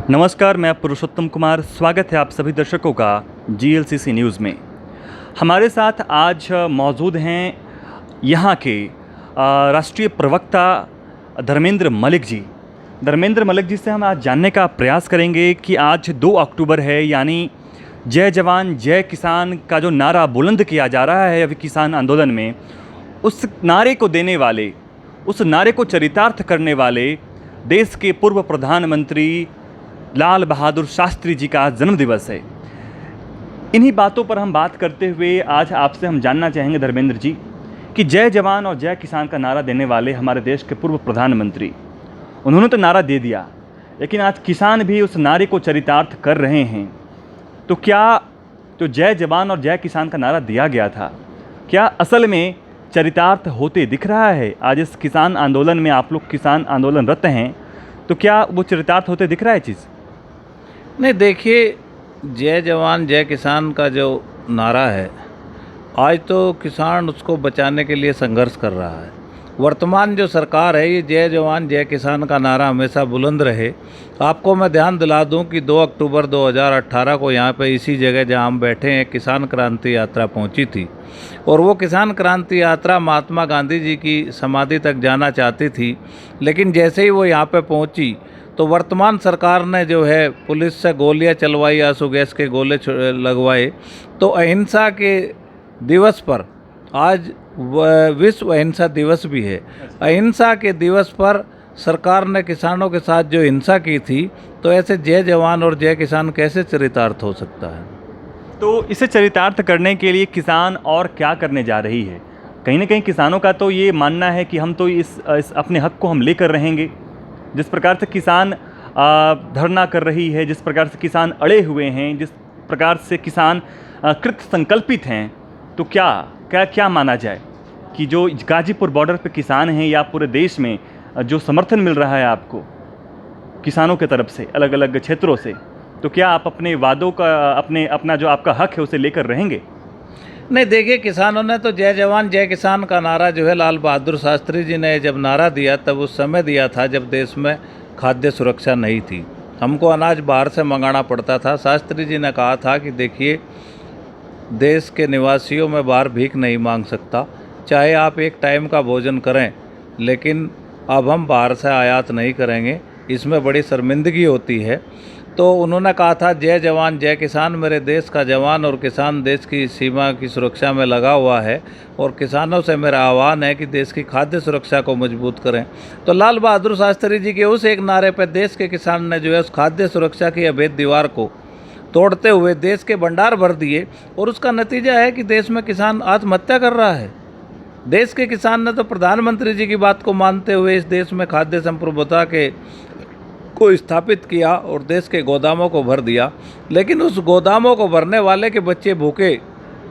नमस्कार, मैं पुरुषोत्तम कुमार। स्वागत है आप सभी दर्शकों का जीएलसीसी न्यूज़ में। हमारे साथ आज मौजूद हैं यहाँ के राष्ट्रीय प्रवक्ता धर्मेंद्र मलिक जी। धर्मेंद्र मलिक जी से हम आज जानने का प्रयास करेंगे कि आज 2 अक्टूबर है, यानी जय जवान जय किसान का जो नारा बुलंद किया जा रहा है अभी किसान आंदोलन में, उस नारे को देने वाले, उस नारे को चरितार्थ करने वाले देश के पूर्व प्रधानमंत्री लाल बहादुर शास्त्री जी का आज जन्म दिवस है। इन्हीं बातों पर हम बात करते हुए आज आपसे हम जानना चाहेंगे धर्मेंद्र जी कि जय जवान और जय किसान का नारा देने वाले हमारे देश के पूर्व प्रधानमंत्री, उन्होंने तो नारा दे दिया, लेकिन आज किसान भी उस नारे को चरितार्थ कर रहे हैं। तो क्या जो जय जवान और जय किसान का नारा दिया गया था, क्या असल में चरितार्थ होते दिख रहा है? आज इस किसान आंदोलन में आप लोग किसान आंदोलनरत हैं, तो क्या वो चरितार्थ होते दिख रहा है चीज़? नहीं, देखिए, जय जवान जय किसान का जो नारा है, आज तो किसान उसको बचाने के लिए संघर्ष कर रहा है। वर्तमान जो सरकार है, ये जय जवान जय किसान का नारा हमेशा बुलंद रहे। आपको मैं ध्यान दिला दूं कि 2 अक्टूबर 2018 को यहाँ पे इसी जगह जहाँ हम बैठे हैं, किसान क्रांति यात्रा पहुँची थी, और वो किसान क्रांति यात्रा महात्मा गांधी जी की समाधि तक जाना चाहती थी। लेकिन जैसे ही वो यहाँ पे पहुँची तो वर्तमान सरकार ने जो है पुलिस से गोलियां चलवाई, आंसू गैस के गोले लगवाए। तो अहिंसा के दिवस पर आज विश्व अहिंसा दिवस भी है। अहिंसा के दिवस पर सरकार ने किसानों के साथ जो हिंसा की थी, तो ऐसे जय जवान और जय किसान कैसे चरितार्थ हो सकता है? तो इसे चरितार्थ करने के लिए किसान और क्या करने जा रही है? कहीं ना कहीं किसानों का तो ये मानना है कि हम तो इस अपने हक को हम लेकर रहेंगे। जिस प्रकार से किसान धरना कर रही है, जिस प्रकार से किसान अड़े हुए हैं, जिस प्रकार से किसान कृत संकल्पित हैं, तो क्या माना जाए कि जो गाजीपुर बॉर्डर पे किसान हैं या पूरे देश में जो समर्थन मिल रहा है आपको किसानों के तरफ से अलग अलग क्षेत्रों से, तो क्या आप अपने वादों का अपना जो आपका हक है उसे लेकर रहेंगे? नहीं, देखिए, किसानों ने तो जय जवान जय किसान का नारा जो है लाल बहादुर शास्त्री जी ने जब नारा दिया, तब उस समय दिया था जब देश में खाद्य सुरक्षा नहीं थी, हमको अनाज बाहर से मंगाना पड़ता था। शास्त्री जी ने कहा था कि देखिए, देश के निवासियों में बाहर भीख नहीं मांग सकता, चाहे आप एक टाइम का भोजन करें, लेकिन अब हम बाहर से आयात नहीं करेंगे, इसमें बड़ी शर्मिंदगी होती है। तो उन्होंने कहा था जय जवान जय किसान, मेरे देश का जवान और किसान देश की सीमा की सुरक्षा में लगा हुआ है, और किसानों से मेरा आह्वान है कि देश की खाद्य सुरक्षा को मजबूत करें। तो लाल बहादुर शास्त्री जी के उस एक नारे पर देश के किसान ने जो है उस खाद्य सुरक्षा की अभेद दीवार को तोड़ते हुए देश के भंडार भर दिए, और उसका नतीजा है कि देश में किसान आत्महत्या कर रहा है। देश के किसान ने तो प्रधानमंत्री जी की बात को मानते हुए इस देश में खाद्य संप्रभुता को स्थापित किया और देश के गोदामों को भर दिया, लेकिन उस गोदामों को भरने वाले के बच्चे भूखे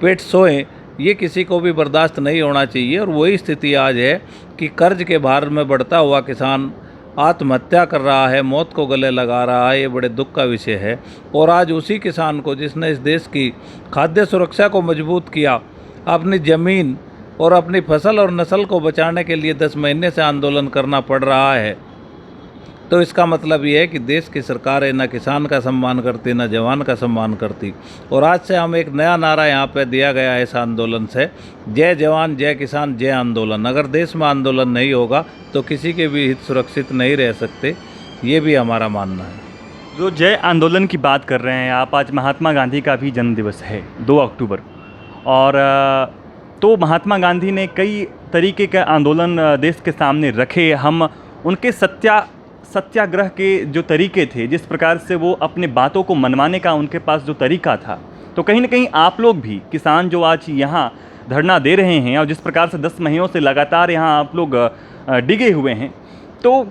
पेट सोएं, ये किसी को भी बर्दाश्त नहीं होना चाहिए। और वही स्थिति आज है कि कर्ज के भार में बढ़ता हुआ किसान आत्महत्या कर रहा है, मौत को गले लगा रहा है। ये बड़े दुख का विषय है। और आज उसी किसान को, जिसने इस देश की खाद्य सुरक्षा को मजबूत किया, अपनी ज़मीन और अपनी फसल और नस्ल को बचाने के लिए 10 महीने से आंदोलन करना पड़ रहा है, तो इसका मतलब ये है कि देश की सरकारें न किसान का सम्मान करती, न जवान का सम्मान करती। और आज से हम एक नया नारा यहाँ पे दिया गया है इस आंदोलन से, जय जवान जय किसान जय आंदोलन। अगर देश में आंदोलन नहीं होगा तो किसी के भी हित सुरक्षित नहीं रह सकते, ये भी हमारा मानना है। जो जय आंदोलन की बात कर रहे हैं आप, आज महात्मा गांधी का भी जन्मदिवस है 2 अक्टूबर, और तो महात्मा गांधी ने कई तरीके के आंदोलन देश के सामने रखे। हम उनके सत्याग्रह के जो तरीके थे, जिस प्रकार से वो अपने बातों को मनवाने का उनके पास जो तरीका था, तो कहीं ना कहीं आप लोग भी किसान जो आज यहाँ धरना दे रहे हैं और जिस प्रकार से 10 महीनों से लगातार यहाँ आप लोग डिगे हुए हैं, तो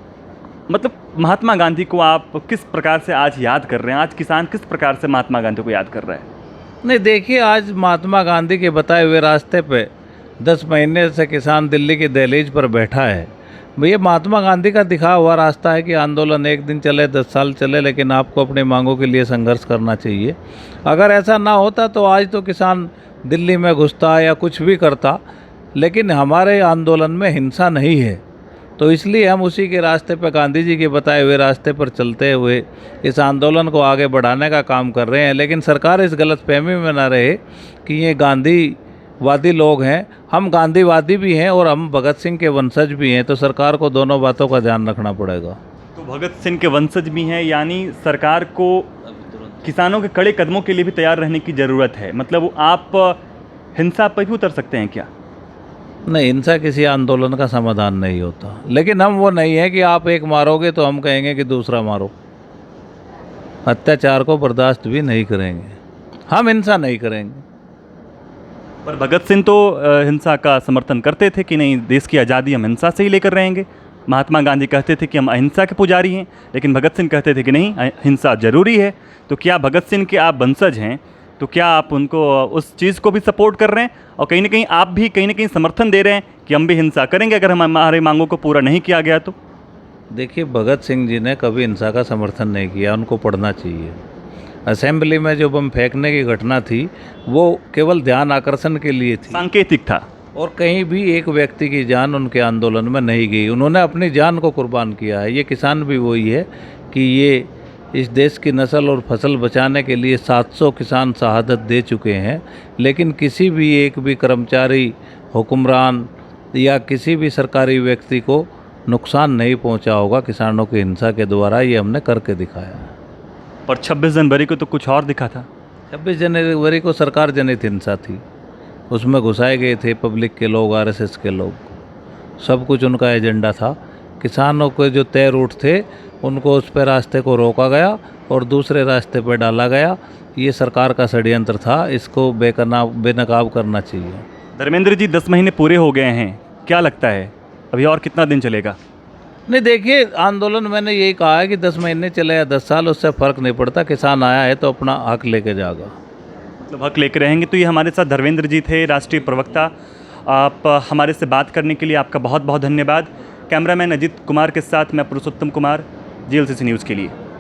मतलब महात्मा गांधी को आप किस प्रकार से आज याद कर रहे हैं? आज किसान किस प्रकार से महात्मा गांधी को याद कर रहा है? नहीं, देखिए, आज महात्मा गांधी के बताए हुए रास्ते पे 10 महीने से किसान दिल्ली की दहलीज पर बैठा है। भैया, महात्मा गांधी का दिखा हुआ रास्ता है कि आंदोलन 1 दिन चले 10 साल चले, लेकिन आपको अपनी मांगों के लिए संघर्ष करना चाहिए। अगर ऐसा ना होता तो आज तो किसान दिल्ली में घुसता या कुछ भी करता, लेकिन हमारे आंदोलन में हिंसा नहीं है। तो इसलिए हम उसी के रास्ते पर, गांधी जी के बताए हुए रास्ते पर चलते हुए इस आंदोलन को आगे बढ़ाने का काम कर रहे हैं। लेकिन सरकार इस गलतफहमी में ना रहे कि ये गांधीवादी लोग हैं। हम गांधीवादी भी हैं और हम भगत सिंह के वंशज भी हैं, तो सरकार को दोनों बातों का ध्यान रखना पड़ेगा। तो भगत सिंह के वंशज भी हैं, यानी सरकार को किसानों के कड़े कदमों के लिए भी तैयार रहने की ज़रूरत है। मतलब आप हिंसा पर भी उतर सकते हैं क्या? नहीं, हिंसा किसी आंदोलन का समाधान नहीं होता। लेकिन हम वो नहीं है कि आप एक मारोगे तो हम कहेंगे कि दूसरा मारो। अत्याचार को बर्दाश्त भी नहीं करेंगे, हम हिंसा नहीं करेंगे। पर भगत सिंह तो हिंसा का समर्थन करते थे कि नहीं, देश की आज़ादी हम हिंसा से ही लेकर रहेंगे। महात्मा गांधी कहते थे कि हम अहिंसा के पुजारी हैं, लेकिन भगत सिंह कहते थे कि नहीं, हिंसा जरूरी है। तो क्या भगत सिंह के आप वंशज हैं, तो क्या आप उनको उस चीज़ को भी सपोर्ट कर रहे हैं और कहीं ना कहीं आप भी कहीं ना कहीं समर्थन दे रहे हैं कि हम भी हिंसा करेंगे अगर हमारे मांगों को पूरा नहीं किया गया तो? देखिए, भगत सिंह जी ने कभी हिंसा का समर्थन नहीं किया, उनको पढ़ना चाहिए। असेंबली में जो बम फेंकने की घटना थी वो केवल ध्यान आकर्षण के लिए थी, सांकेतिक था, और कहीं भी एक व्यक्ति की जान उनके आंदोलन में नहीं गई। उन्होंने अपनी जान को कुर्बान किया है। ये किसान भी वही है कि ये इस देश की नस्ल और फसल बचाने के लिए 700 किसान शहादत दे चुके हैं। लेकिन किसी भी एक भी कर्मचारी, हुक्मरान या किसी भी सरकारी व्यक्ति को नुकसान नहीं पहुंचा होगा किसानों की हिंसा के द्वारा। ये हमने करके दिखाया। पर 26 जनवरी को तो कुछ और दिखा था। 26 जनवरी को सरकार जनित हिंसा थी, उसमें घुसाए गए थे पब्लिक के लोग, आरएसएस के लोग, सब कुछ उनका एजेंडा था। किसानों के जो तय रूट थे उनको उस पर रास्ते को रोका गया और दूसरे रास्ते पर डाला गया। ये सरकार का षड्यंत्र था, इसको बेनकाब करना चाहिए। धर्मेंद्र जी, 10 महीने पूरे हो गए हैं, क्या लगता है अभी और कितना दिन चलेगा? नहीं, देखिए, आंदोलन मैंने यही कहा है कि 10 महीने चले या 10 साल, उससे फ़र्क नहीं पड़ता। किसान आया है तो अपना हक लेके जाएगा। मतलब हक लेकर रहेंगे। तो ये हमारे साथ धर्मेंद्र जी थे, राष्ट्रीय प्रवक्ता। आप हमारे से बात करने के लिए आपका बहुत बहुत धन्यवाद। कैमरामैन अजीत कुमार के साथ मैं पुरुषोत्तम कुमार, जीएलसीसी न्यूज़ के लिए।